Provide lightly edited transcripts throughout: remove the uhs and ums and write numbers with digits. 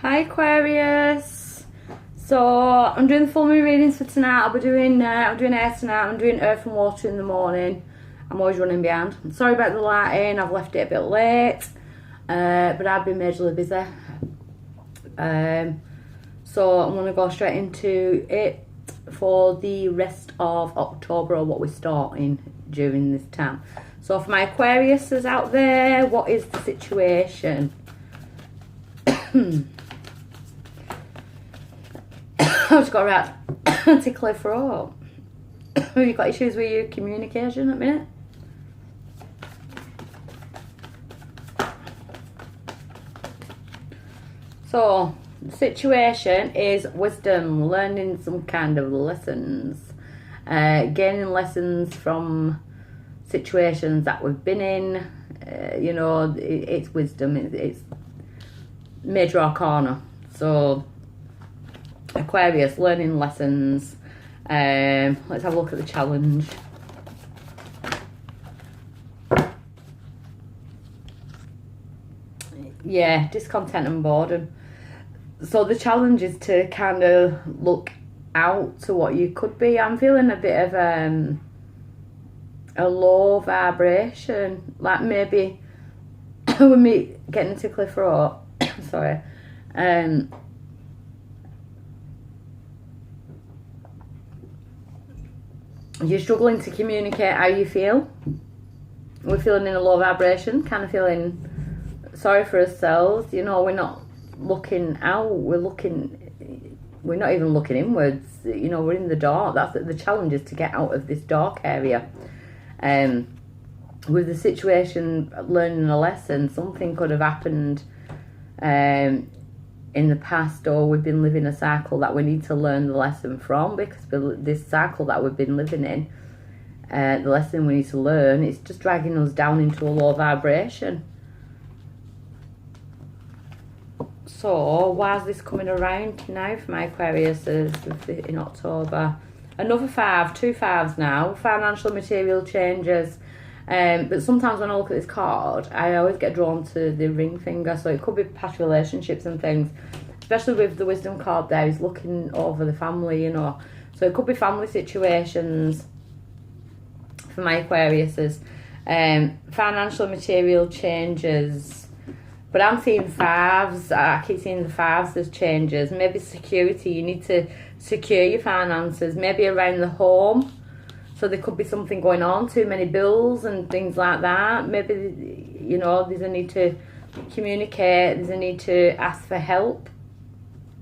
Hi Aquarius. So I'm doing the full moon readings for tonight. I'm doing air tonight. I'm doing earth and water in the morning. I'm always running behind. Sorry about the lighting. I've left it a bit late, but I've been majorly busy. So I'm gonna go straight into it for the rest of October, or what we're starting during this time. So for my Aquariuses out there, what is the situation? I've just got a right tickly throat. Have you got issues with your communication at the minute? So, the situation is wisdom, learning some kind of lessons, gaining lessons from situations that we've been in. It's wisdom, it's major arcana. So, Aquarius, learning lessons. Let's have a look at the challenge. Yeah, discontent and boredom. So the challenge is to kind of look out to what you could be. I'm feeling a bit of a low vibration, like maybe with me getting a tickly throat. Sorry. You're struggling to communicate how you feel. We're feeling in a low vibration, kind of feeling sorry for ourselves. You know, we're not looking out, we're not even looking inwards. You know, we're in the dark. That's the challenge, is to get out of this dark area. With the situation, learning a lesson, something could have happened in the past, or we've been living a cycle that we need to learn the lesson from, because this cycle that we've been living in, the lesson we need to learn, it's just dragging us down into a low vibration. So why is this coming around now for my Aquariuses in October? Another two fives now, financial material changes. But sometimes when I look at this card, I always get drawn to the ring finger. So it could be past relationships and things, especially with the wisdom card there. He's looking over the family, you know. So it could be family situations for my Aquariuses. Financial material changes. But I'm seeing fives. I keep seeing the fives as changes. Maybe security. You need to secure your finances. Maybe around the home. So there could be something going on, too many bills and things like that. Maybe, you know, there's a need to communicate, there's a need to ask for help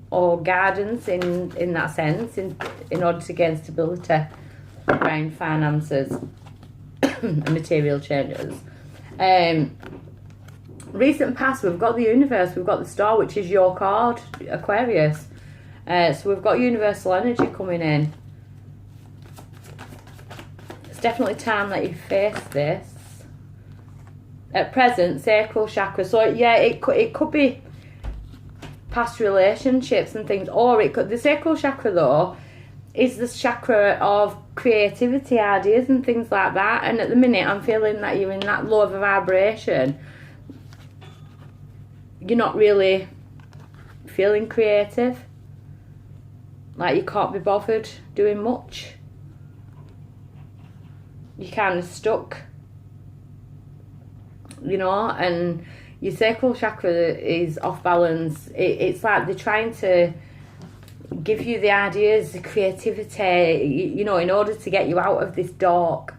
or guidance in that sense, in order to gain stability around finances and material changes. Recent past, we've got the universe, we've got the star, which is your card, Aquarius. So we've got universal energy coming in. Definitely time that you face this. At present, sacral chakra. So yeah, it could be past relationships and things, or it could. The sacral chakra though is the chakra of creativity, ideas, and things like that. And at the minute, I'm feeling that you're in that low of a vibration. You're not really feeling creative. Like you can't be bothered doing much. You're kind of stuck, you know, and your sacral chakra is off balance. It's like they're trying to give you the ideas, the creativity, you know, in order to get you out of this dark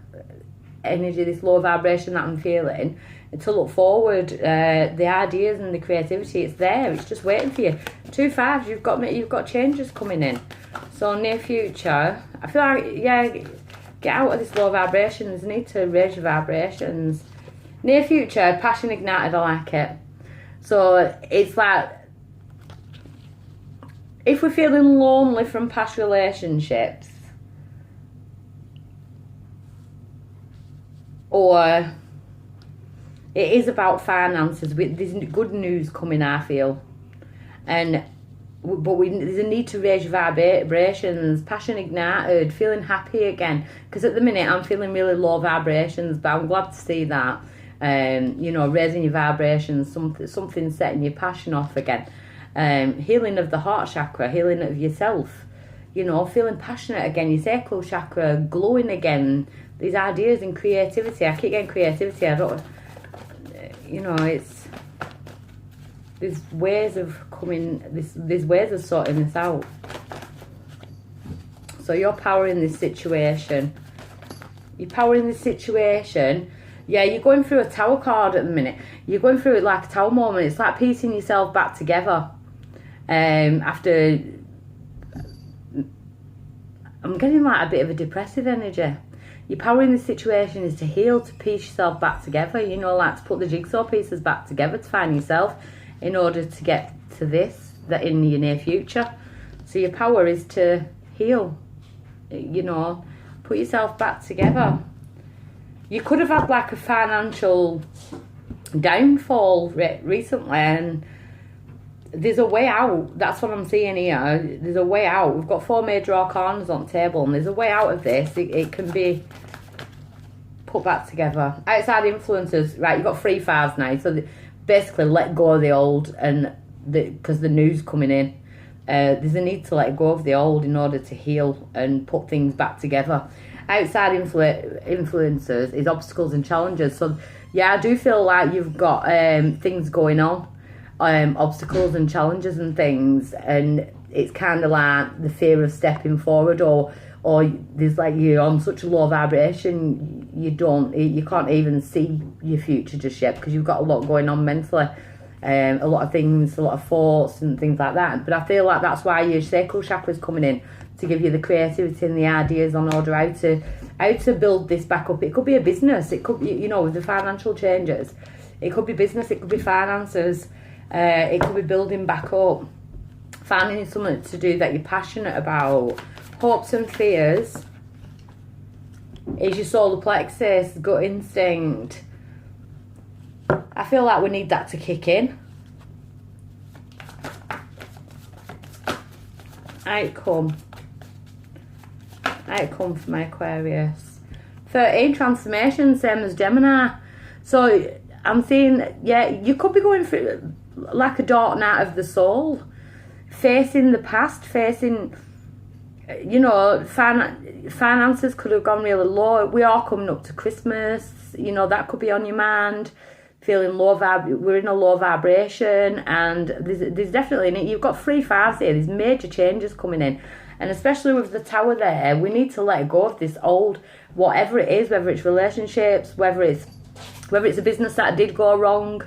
energy, this low vibration that I'm feeling, and to look forward. The ideas and the creativity, it's there, it's just waiting for you. 2 5s, you've got changes coming in. So near future, I feel like, yeah, get out of this low vibrations. Need to raise your vibrations. Near future, passion ignited, I like it. So it's like, if we're feeling lonely from past relationships, or it is about finances, there's good news coming, I feel. But there's a need to raise your vibrations, passion ignited, feeling happy again. Because at the minute, I'm feeling really low vibrations, but I'm glad to see that. You know, raising your vibrations, something setting your passion off again. healing of the heart chakra, healing of yourself, you know, feeling passionate again, your sacral chakra glowing again, these ideas and creativity. I keep getting creativity. I don't, you know, it's, there's ways of coming, there's ways of sorting this out. So you're powering this situation. You're powering this situation. Yeah, you're going through a tower card at the minute. You're going through it like a tower moment. It's like piecing yourself back together. After, I'm getting like a bit of a depressive energy. You're powering this situation is to heal, to piece yourself back together. You know, like to put the jigsaw pieces back together to find yourself in order to get to this, that in your near future. So your power is to heal. You know, put yourself back together. You could have had like a financial downfall recently, and there's a way out. That's what I'm seeing here. There's a way out. We've got 4 major arcanas on the table, and there's a way out of this. It can be put back together. Outside influences, right, you've got 3 fives now, so basically let go of the old, and because the new's coming in. There's a need to let go of the old in order to heal and put things back together. Outside influences is obstacles and challenges. So yeah, I do feel like you've got things going on, obstacles and challenges and things, and it's kind of like the fear of stepping forward, or there's like, you're on such a low vibration, you can't even see your future just yet because you've got a lot going on mentally. A lot of things, a lot of thoughts and things like that. But I feel like that's why your sacral chakra is coming in, to give you the creativity and the ideas on order how to build this back up. It could be a business. It could be, you know, with the financial changes. It could be business. It could be finances. It could be building back up. Finding something to do that you're passionate about. Hopes and fears is your solar plexus, gut instinct. I feel like we need that to kick in. Outcome for my Aquarius. 13, transformation, same as Gemini. So I'm seeing, yeah, you could be going through like a dark night of the soul. Facing the past, facing, you know, finances could have gone really low. We are coming up to Christmas, you know, that could be on your mind. Feeling low we're in a low vibration, and there's definitely, you've got 3 fives here, there's major changes coming in, and especially with the tower there, we need to let go of this old, whatever it is, whether it's relationships, whether it's a business that did go wrong,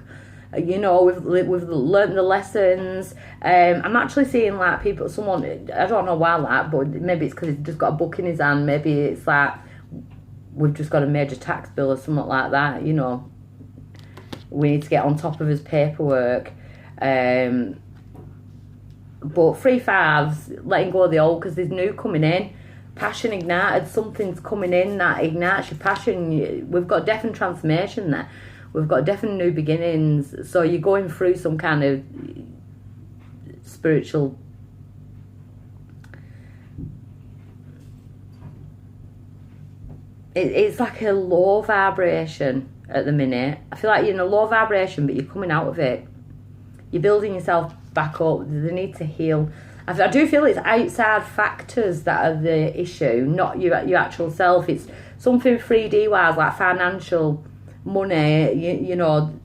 you know, we've learned the lessons. I'm actually seeing like someone, I don't know why that, but maybe it's because he's just got a book in his hand, maybe it's like we've just got a major tax bill or something like that, you know. We need to get on top of his paperwork. But 3 fives, letting go of the old because there's new coming in. Passion ignited, something's coming in that ignites your passion. We've got definite transformation there. We've got definite new beginnings. So you're going through some kind of spiritual... It's like a low vibration at the minute. I feel like you're in a low vibration, but you're coming out of it. You're building yourself back up. There's a need to heal. I do feel it's outside factors that are the issue, not your actual self. It's something 3D wise, like financial, money, you know,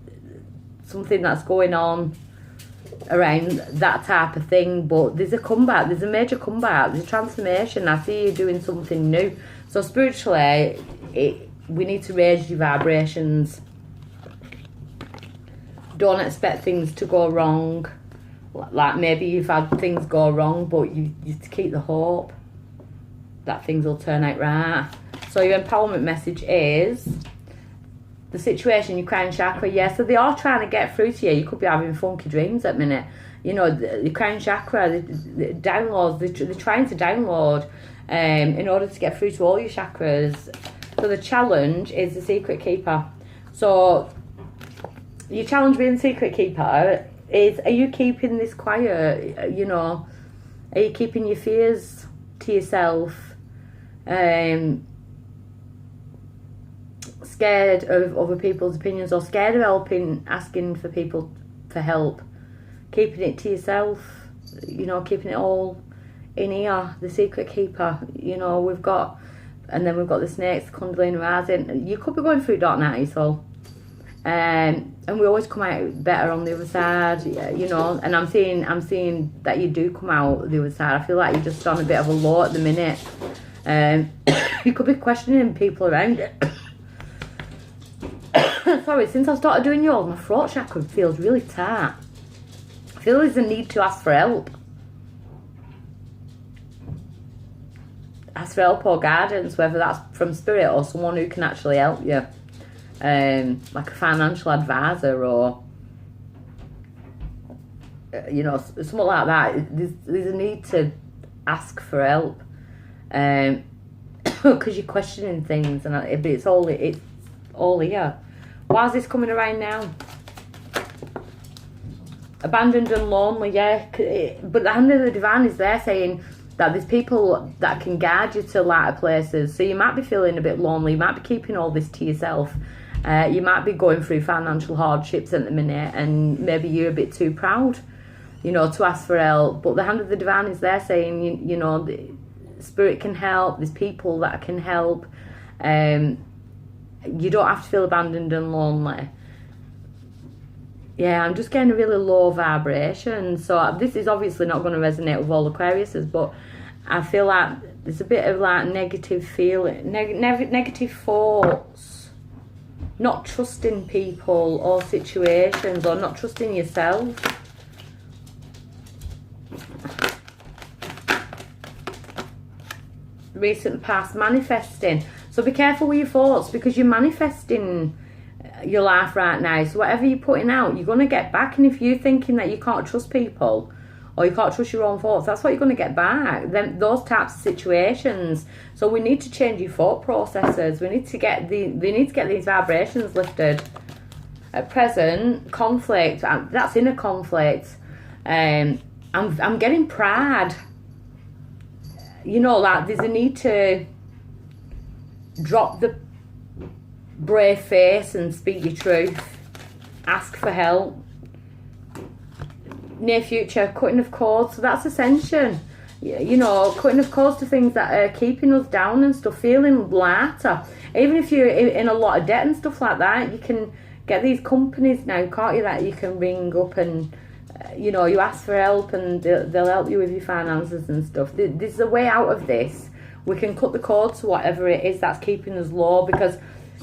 something that's going on around that type of thing. But there's a comeback. There's a major comeback. There's a transformation. I see you doing something new. So spiritually, we need to raise your vibrations. Don't expect things to go wrong. Like maybe you've had things go wrong, but you just keep the hope that things will turn out right. So your empowerment message is the situation, your crown chakra. Yeah, so they are trying to get through to you. You could be having funky dreams at the minute. You know, the crown chakra, the downloads, they're trying to download in order to get through to all your chakras. So the challenge is the secret keeper. So your challenge being secret keeper is, are you keeping this quiet? You know, are you keeping your fears to yourself? Scared of other people's opinions, or scared of asking for people for help? keeping it to yourself, you know, keeping it all in here, the secret keeper, you know, we've got the snakes, the Kundalini rising. You could be going through dark night, so and we always come out better on the other side, you know, and I'm seeing that you do come out the other side. I feel like you're just on a bit of a low at the minute. You could be questioning people around it. Sorry, since I started doing yours, my throat chakra feels really tight. I feel there's a need to ask for help. Ask for help or guidance, whether that's from spirit or someone who can actually help you. Like a financial advisor or, you know, something like that. There's a need to ask for help. Because you're questioning things, and it's all here. Why is this coming around now? Abandoned and lonely, yeah. But the hand of the divine is there saying that there's people that can guide you to lighter places. So you might be feeling a bit lonely. You might be keeping all this to yourself. You might be going through financial hardships at the minute, and maybe you're a bit too proud, you know, to ask for help. But the hand of the divine is there saying, you know, the spirit can help. There's people that can help. You don't have to feel abandoned and lonely. Yeah, I'm just getting a really low vibration. So this is obviously not going to resonate with all Aquariuses, but I feel like there's a bit of like negative feeling, negative thoughts, not trusting people or situations, or not trusting yourself. Recent past, manifesting. So be careful with your thoughts, because you're manifesting your life right now. So whatever you're putting out, you're going to get back. And if you're thinking that you can't trust people or you can't trust your own thoughts, that's what you're going to get back. Then those types of situations. So we need to change your thought processes. We need to get these vibrations lifted. At present, conflict. That's inner conflict. I'm getting pride. You know, like there's a need to drop the brave face and speak your truth. Ask for help. Near future, cutting of cords. So that's ascension. You know, cutting of cords to things that are keeping us down and stuff, feeling lighter. Even if you're in a lot of debt and stuff like that, you can get these companies now, can't you, that you can ring up and, you know, you ask for help and they'll help you with your finances and stuff. There's a way out of this. We can cut the cord to whatever it is that's keeping us low, because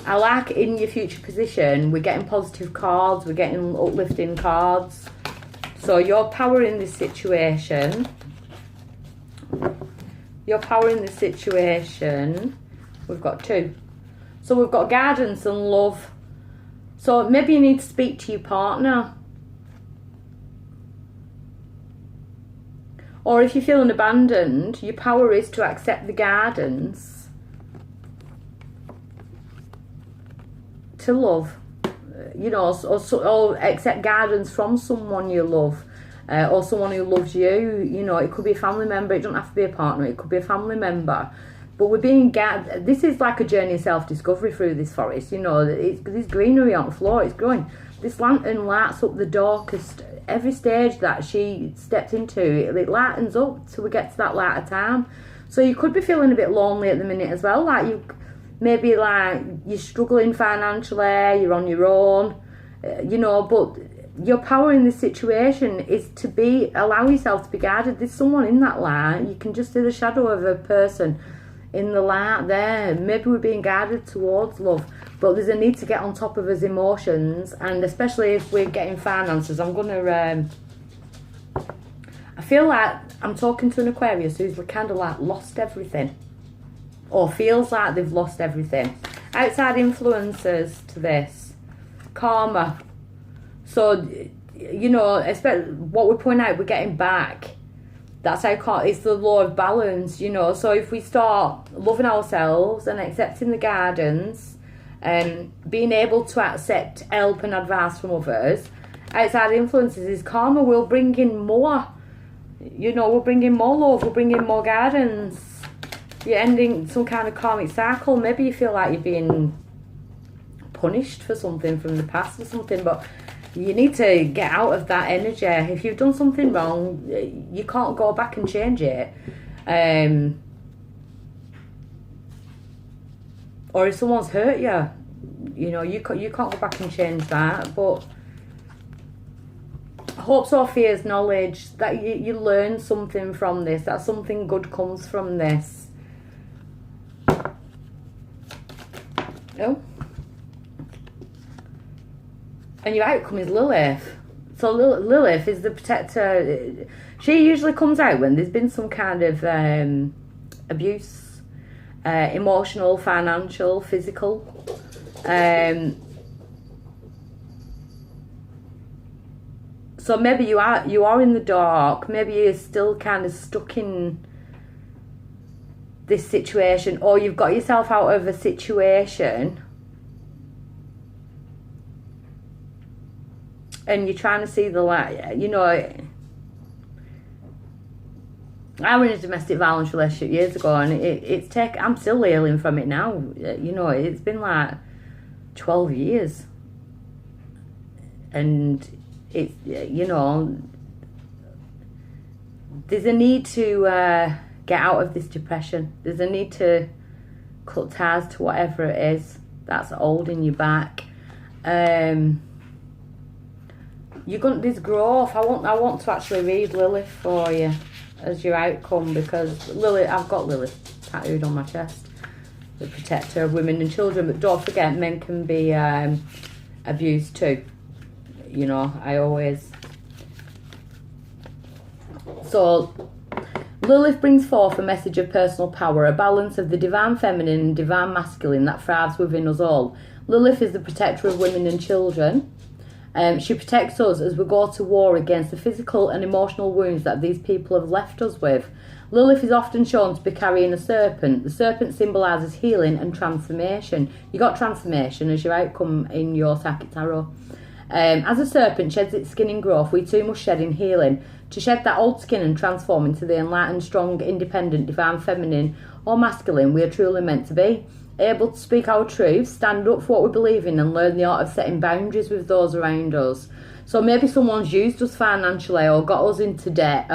I like in your future position, we're getting positive cards, we're getting uplifting cards. So you're powering this situation. You're powering the situation. We've got two. So we've got guidance and love. So maybe you need to speak to your partner. Or if you're feeling abandoned, your power is to accept the guidance to love. You know, or accept guidance from someone you love, or someone who loves you. You know, it could be a family member. It doesn't have to be a partner. It could be a family member. But we're being guided. This is like a journey of self-discovery through this forest. You know, there's greenery on the floor. It's growing. This lantern lights up the darkest. Every stage that she stepped into, it lightens up till we get to that lighter time. So you could be feeling a bit lonely at the minute as well. Like you, maybe like you're struggling financially, you're on your own, you know. But your power in this situation is to allow yourself to be guided. There's someone in that light. You can just see the shadow of a person in the light there. Maybe we're being guided towards love. But there's a need to get on top of his emotions, and especially if we're getting finances. I'm going to, I feel like I'm talking to an Aquarius who's kind of like lost everything, or feels like they've lost everything. Outside influences to this. Karma. So, you know, especially what we point out, we're getting back. That's how it's the law of balance, you know. So if we start loving ourselves and accepting the guidance, and being able to accept help and advice from others, outside influences is karma will bring in more. You know, we'll bring in more love, we'll bring in more guidance. You're ending some kind of karmic cycle. Maybe you feel like you're being punished for something from the past or something, but you need to get out of that energy. If you've done something wrong, you can't go back and change it. Or if someone's hurt you, you know, you can't go back and change that. But hopes or fears, knowledge that you learn something from this, that something good comes from this. Oh. And your outcome is Lilith. So Lilith is the protector. She usually comes out when there's been some kind of abuse, emotional, financial, physical. So maybe you are in the dark. Maybe you're still kind of stuck in this situation, or you've got yourself out of a situation and you're trying to see the light. You know, I was in a domestic violence relationship years ago, and I'm still healing from it now. You know, it's been like 12 years, and it's, you know, there's a need to get out of this depression. There's a need to cut ties to whatever it is that's holding you back. There's growth. I want to actually read Lilith for you as your outcome, because I've got Lilith tattooed on my chest, the protector of women and children. But don't forget, men can be abused too. You know, So Lilith brings forth a message of personal power, a balance of the divine feminine and divine masculine that thrives within us all. Lilith is the protector of women and children. She protects us as we go to war against the physical and emotional wounds that these people have left us with. Lilith is often shown to be carrying a serpent. The serpent symbolises healing and transformation. You got transformation as your outcome in your Psychic Tarot. As a serpent sheds its skin in growth, we too must shed in healing. To shed that old skin and transform into the enlightened, strong, independent, divine feminine or masculine we are truly meant to be. Able to speak our truth, stand up for what we believe in, and learn the art of setting boundaries with those around us. So maybe someone's used us financially or got us into debt,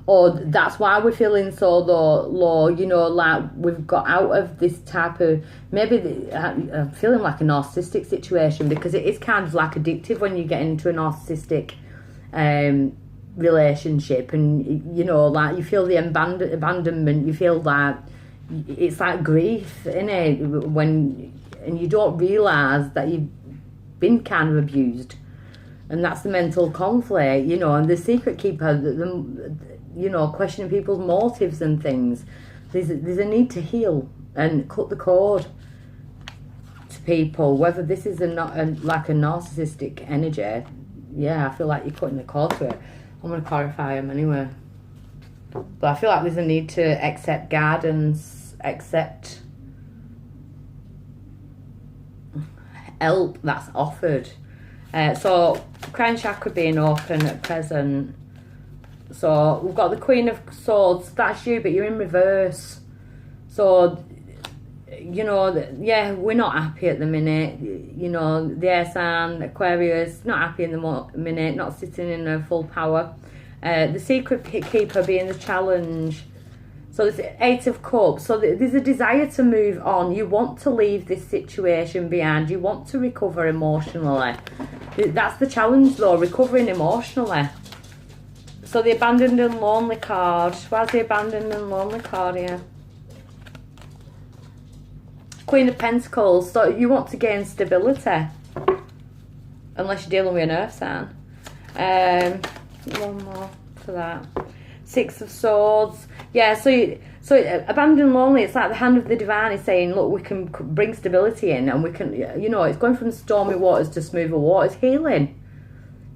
or that's why we're feeling so low, you know, like we've got out of this type of, maybe I'm feeling like a narcissistic situation, because it is kind of like addictive when you get into a narcissistic relationship, and you know, like you feel the abandonment, you feel that it's like grief, innit? And you don't realise that you've been kind of abused, and that's the mental conflict, you know. And the secret keeper, you know, questioning people's motives and things. There's a need to heal and cut the cord to people, whether this is like a narcissistic energy. Yeah, I feel like you're cutting the cord to it. I'm going to clarify them anyway. But I feel like there's a need to accept guidance, accept help that's offered. So, crown chakra being open at present. So, we've got the Queen of Swords. That's you, but you're in reverse. So, you know, yeah, we're not happy at the minute. You know, the air sign, Aquarius, not happy in the minute, not sitting in a full power. The secret keeper being the challenge. So there's 8 of Cups. So there's a desire to move on. You want to leave this situation behind. You want to recover emotionally. That's the challenge though, recovering emotionally. So the abandoned and lonely card. Why's the abandoned and lonely card here? Queen of Pentacles. So you want to gain stability. Unless you're dealing with an earth sign. One more for that. 6 of Swords. Yeah, so abandoned and lonely, it's like the hand of the divine is saying, look, we can bring stability in, and we can, you know, it's going from stormy waters to smoother waters, healing.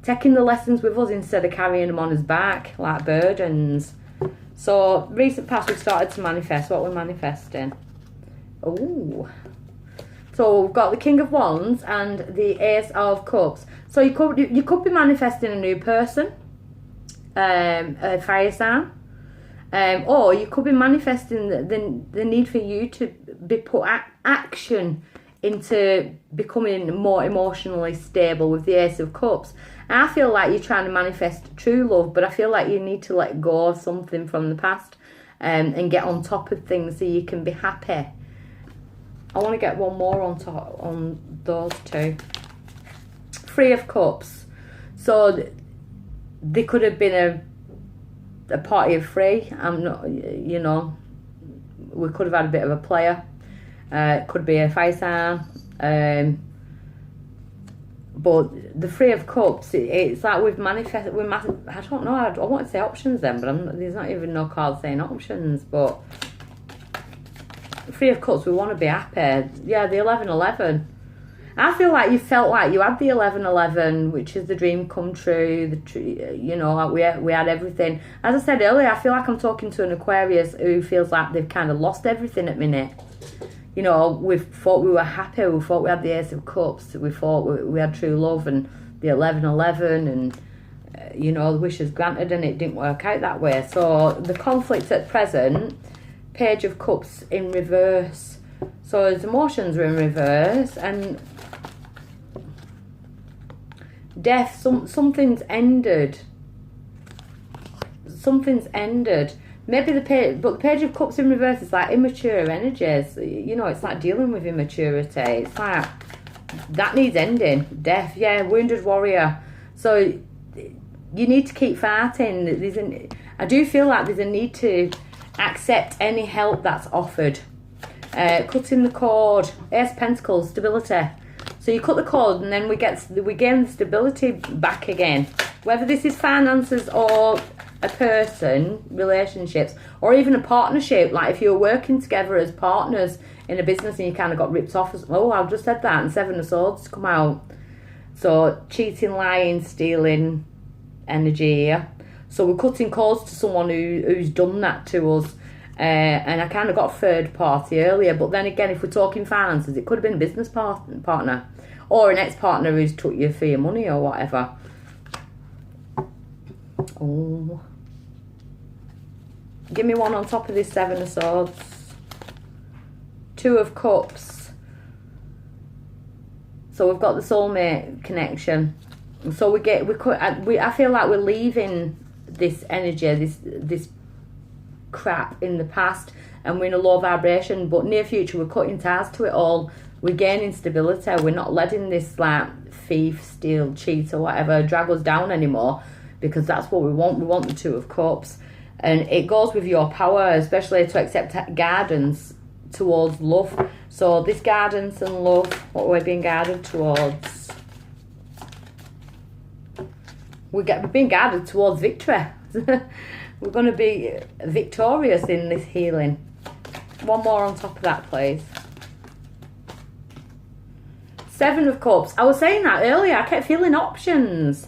Taking the lessons with us instead of carrying them on his back like burdens. So, recent past, we've started to manifest. What we're manifesting. Ooh. So, we've got the King of Wands and the Ace of Cups. So, you could be manifesting a new person. A fire sign, or you could be manifesting the need for you to be put action into becoming more emotionally stable with the Ace of Cups. I feel like you're trying to manifest true love, but I feel like you need to let go of something from the past and get on top of things so you can be happy. I want to get one more on top on those two. Three of Cups. So there could have been a party of three. I'm not, you know, we could have had a bit of a player. It could be a fire sign. But the Three of Cups, it's like we've manifested. I don't know. I want to say options then, but there's not even no card saying options. But Three of Cups, we want to be happy. Yeah, the 11-11. I feel like you felt like you had the 11-11, which is the dream come true. You know, we had everything. As I said earlier, I feel like I'm talking to an Aquarius who feels like they've kind of lost everything at minute. You know, we thought we were happy, we thought we had the Ace of Cups, we thought we had true love and the 11-11 and, you know, the wishes granted, and it didn't work out that way. So the conflict at present, Page of Cups in reverse. So his emotions are in reverse and death, something's ended. Something's ended. Maybe the Page of Cups in reverse is like immature energies. You know, it's like dealing with immaturity. It's like that needs ending. Death, yeah, wounded warrior. So you need to keep fighting. I do feel like there's a need to accept any help that's offered. Cutting the cord, Ace of Pentacles, stability. So you cut the cord and then we gain the stability back again. Whether this is finances or a person, relationships, or even a partnership. Like if you're working together as partners in a business and you kind of got ripped off. Oh, I've just said that, and Seven of Swords come out. So cheating, lying, stealing energy here. So we're cutting cords to someone who's done that to us. And I kind of got third party earlier, but then again, if we're talking finances, it could have been a business partner or an ex-partner who's took you for your money or whatever. Oh, give me one on top of this Seven of Swords. Two of Cups. So we've got the soulmate connection. So I feel like we're leaving this energy, this crap in the past, and we're in a low vibration, but near future we're cutting ties to it all. We're gaining stability. We're not letting this like thief, steal, cheat or whatever drag us down anymore, because that's what we want. We want the Two of Cups, and it goes with your power, especially to accept guidance towards love. So this guidance and love, what we're being guided towards, we're being guided towards victory. We're going to be victorious in this healing. One more on top of that, please. Seven of Cups. I was saying that earlier. I kept feeling options.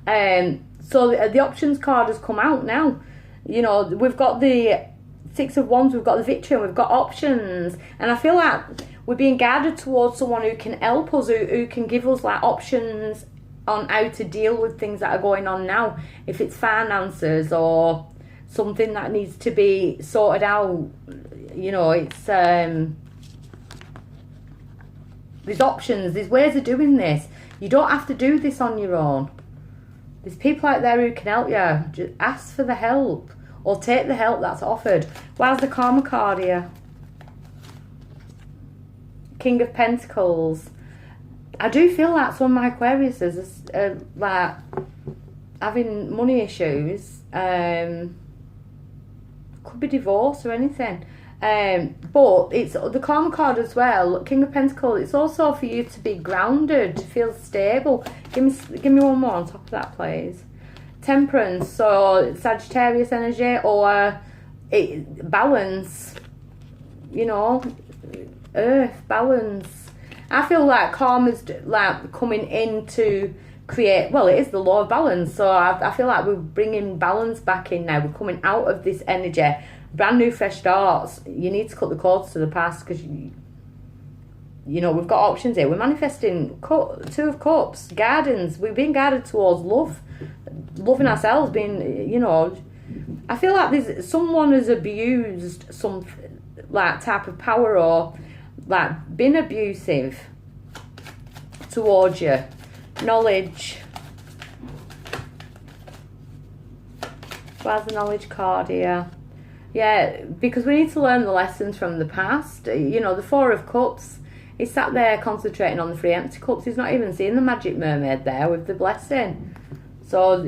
So the options card has come out now. You know, we've got the Six of Wands, we've got the victory, and we've got options. And I feel like we're being guided towards someone who can help us, who can give us like options on how to deal with things that are going on now. If it's finances or something that needs to be sorted out, you know, it's there's options, there's ways of doing this. You don't have to do this on your own. There's people out there who can help you. Just ask for the help or take the help that's offered. Where's the Karma card here? King of Pentacles. I do feel like some of my Aquariuses are like having money issues. Could be divorce or anything. But it's the Karma card as well. King of Pentacles. It's also for you to be grounded, to feel stable. Give me one more on top of that, please. Temperance. So Sagittarius energy or balance. You know, Earth balance. I feel like karma's like coming in to create, well, it is the law of balance. So I feel like we're bringing balance back in now. We're coming out of this energy. Brand new, fresh starts. You need to cut the cords to the past because, you know, we've got options here. We're manifesting Two of Cups, gardens. We're being guided towards love. Loving ourselves, being, you know, I feel like someone has abused some like type of power or like being abusive towards you. Knowledge. Where's the knowledge card here? Yeah, because we need to learn the lessons from the past. You know, the Four of Cups, he's sat there concentrating on the three empty cups. He's not even seeing the magic mermaid there with the blessing. So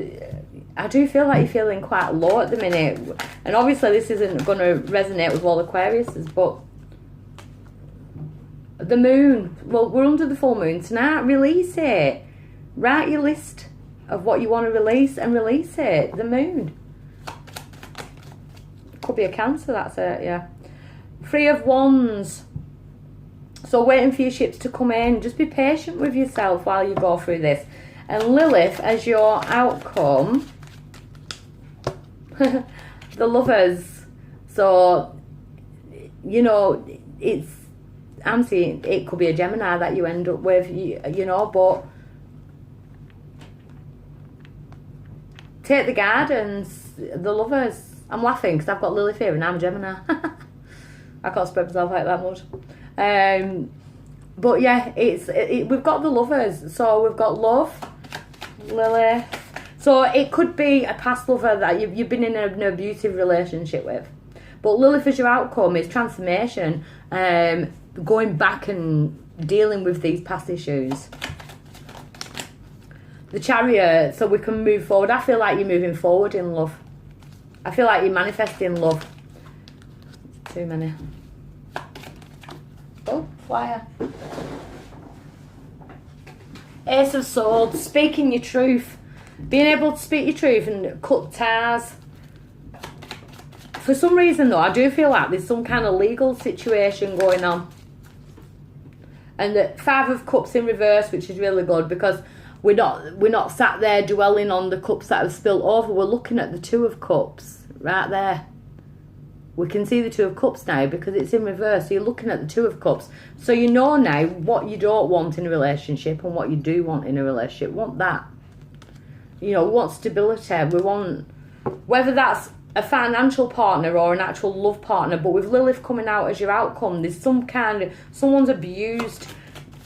I do feel like you're feeling quite low at the minute. And obviously this isn't going to resonate with all Aquariuses, but the moon, well, we're under the full moon tonight. Release it. Write your list of what you want to release and release it. The moon. Could be a Cancer, that's it, yeah. Three of Wands. So waiting for your ships to come in. Just be patient with yourself while you go through this. And Lilith as your outcome. The Lovers. So, you know, I'm seeing it could be a Gemini that you end up with, you know, but take the guidance, the Lovers. I'm laughing because I've got Lilith here and I'm a Gemini. I can't spread myself out that much. But yeah, we've got the Lovers. So we've got love, Lilith. So it could be a past lover that you've been in an abusive relationship with. But Lilith as your outcome is transformation. Going back and dealing with these past issues. The Chariot, so we can move forward. I feel like you're moving forward in love. I feel like you're manifesting love. Too many. Oh, flyer. Ace of Swords, speaking your truth. Being able to speak your truth and cut ties. For some reason though, I do feel like there's some kind of legal situation going on. And the Five of Cups in reverse, which is really good because we're not sat there dwelling on the cups that have spilled over. We're looking at the Two of Cups right there. We can see the Two of Cups now because it's in reverse. So you're looking at the Two of Cups. So you know now what you don't want in a relationship and what you do want in a relationship. We want that. You know, we want stability. We want, whether that's a financial partner or an actual love partner, but with Lilith coming out as your outcome, there's some kind of, someone's abused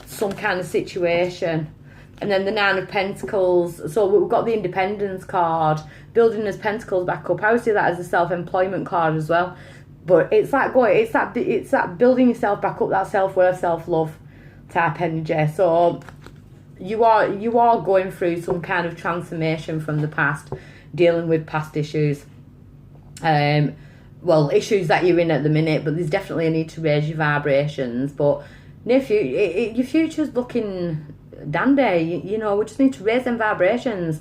some kind of situation. And then the Nine of Pentacles. So we've got the Independence card, building his pentacles back up. I would see that as a self-employment card as well. But it's like going, it's that building yourself back up, that self-worth, self-love type energy. So you are going through some kind of transformation from the past, dealing with past issues. Well, issues that you're in at the minute, but there's definitely a need to raise your vibrations. But your future's looking dandy. You know, we just need to raise them vibrations.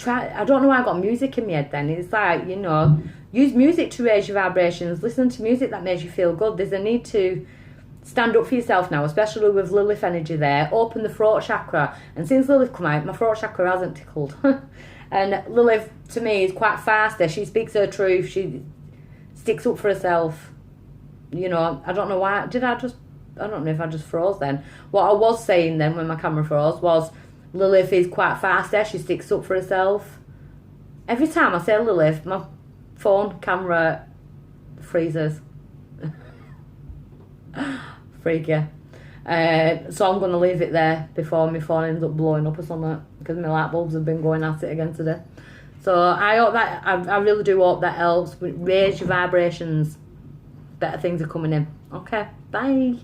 I don't know why I got music in my head then. It's like, you know, use music to raise your vibrations. Listen to music that makes you feel good. There's a need to stand up for yourself now, especially with Lilith energy there. Open the throat chakra. And since Lilith come out, my throat chakra hasn't tickled. And Lilith, to me, is quite fast there. She speaks her truth. She sticks up for herself. You know, I don't know why. I don't know if I just froze then. What I was saying then when my camera froze was Lilith is quite fast there. She sticks up for herself. Every time I say Lilith, my phone camera freezes. Freaky. So I'm going to leave it there before my phone ends up blowing up or something, because my light bulbs have been going at it again today. So I hope that, I really do hope that helps. Raise your vibrations. Better things are coming in. Okay, bye.